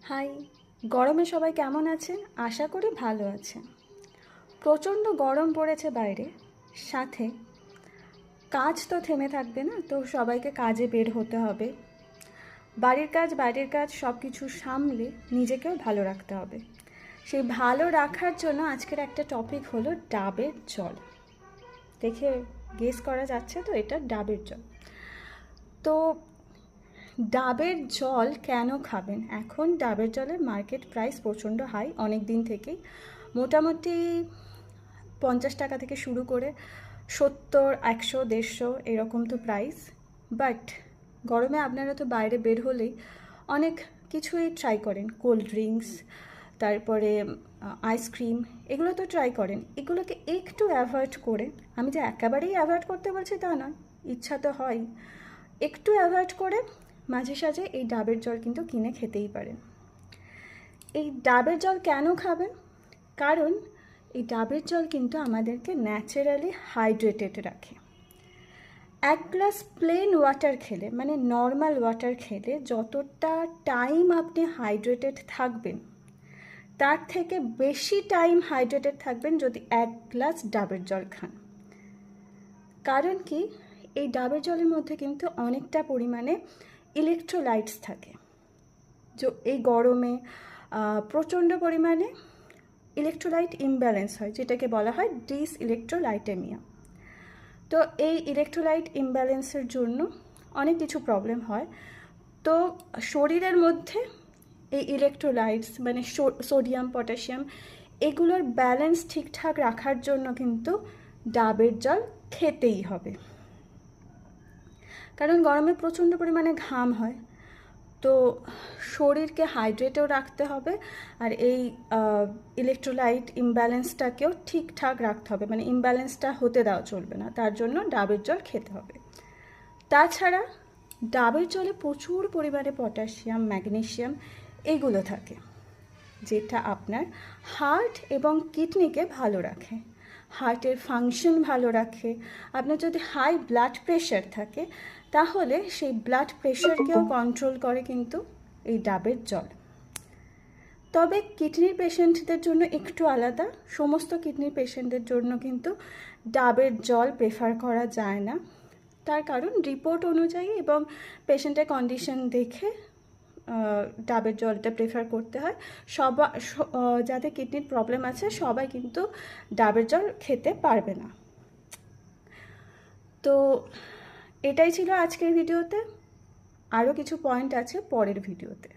High, গরমে সবাই কেমন আছেন? আশা করি ভালো আছেন। প্রচণ্ড গরম পড়েছে বাইরে, সাথে কাজ তো থেমে থাকবে না, তো সবাইকে কাজে বের হতে হবে। বাড়ির কাজ, বাইরের কাজ সব কিছু সামলে নিজেকেও ভালো রাখতে হবে। সেই ভালো রাখার জন্য আজকের একটা টপিক হলো ডাবের জল। দেখে গেস করা যাচ্ছে তো এটা ডাবের জল। তো ডাবের জল কেন খাবেন? এখন ডাবের জলের মার্কেট প্রাইস প্রচণ্ড হাই, অনেক দিন থেকেই মোটামুটি 50 টাকা থেকে শুরু করে 70, 100, 150 এরকম তো প্রাইস। বাট গরমে আপনারা তো বাইরে বের হলেই অনেক কিছুই ট্রাই করেন, কোল্ড ড্রিঙ্কস, তারপরে আইসক্রিম, এগুলো তো ট্রাই করেন। এগুলোকে একটু অ্যাভয়েড করে, আমি যে একেবারেই অ্যাভয়েড করতে বলছি তা নয়, ইচ্ছা তো হয়, একটু অ্যাভয়েড করে মাঝে সাঝে এই ডাবের জল কিন্তু কিনে খেতেই পারেন। এই ডাবের জল কেন খাবেন? কারণ এই ডাবের জল কিন্তু আমাদেরকে ন্যাচারালি হাইড্রেটেড রাখে। এক গ্লাস প্লেন ওয়াটার খেলে, মানে নর্মাল ওয়াটার খেলে যতটা টাইম আপনি হাইড্রেটেড থাকবেন, তার থেকে বেশি টাইম হাইড্রেটেড থাকবেন যদি এক গ্লাস ডাবের জল খান। কারণ কি, এই ডাবের জলের মধ্যে কিন্তু অনেকটা পরিমাণে ইলেকট্রোলাইটস থাকে। এই গরমে প্রচণ্ড পরিমাণে ইলেকট্রোলাইট ইমব্যালেন্স হয়, যেটাকে বলা হয় ডিসইলেকট্রোলাইটেমিয়া। তো এই ইলেকট্রোলাইট ইমব্যালেন্সের জন্য অনেক কিছু প্রবলেম হয়। তো শরীরের মধ্যে এই ইলেকট্রোলাইটস মানে সোডিয়াম, পটাশিয়াম, এগুলোর ব্যালেন্স ঠিকঠাক রাখার জন্য কিন্তু ডাবের জল খেতেই হবে। কারণ গরমে প্রচণ্ড পরিমাণে ঘাম হয়, তো শরীরকে হাইড্রেটও রাখতে হবে, আর এই ইলেকট্রোলাইট ইমব্যালেন্সটাকেও ঠিকঠাক রাখতে হবে, মানে ইমব্যালেন্সটা হতে দেওয়া চলবে না, তার জন্য ডাবের জল খেতে হবে। তাছাড়া ডাবের জলে প্রচুর পরিমাণে পটাশিয়াম, ম্যাগনেসিয়াম এগুলো থাকে, যেটা আপনার হার্ট এবং কিডনিকে ভালো রাখে, হার্টের ফাংশন ভালো রাখে। আপনার যদি হাই ব্লাড প্রেশার থাকে, তাহলে সেই ব্লাড প্রেশারকেও কন্ট্রোল করে কিন্তু এই ডাবের জল। তবে কিডনির পেশেন্টদের জন্য একটু আলাদা, সমস্ত কিডনির পেশেন্টদের জন্য কিন্তু ডাবের জল প্রেফার করা যায় না। তার কারণ রিপোর্ট অনুযায়ী এবং পেশেন্টের কন্ডিশন দেখে ডাবের জলটা প্রেফার করতে হয়। যাদের কিডনির প্রবলেম আছে সবাই কিন্তু ডাবের জল খেতে পারবে না। তো এটাই ছিল আজকের ভিডিওতে, আরও কিছু পয়েন্ট আছে পরের ভিডিওতে।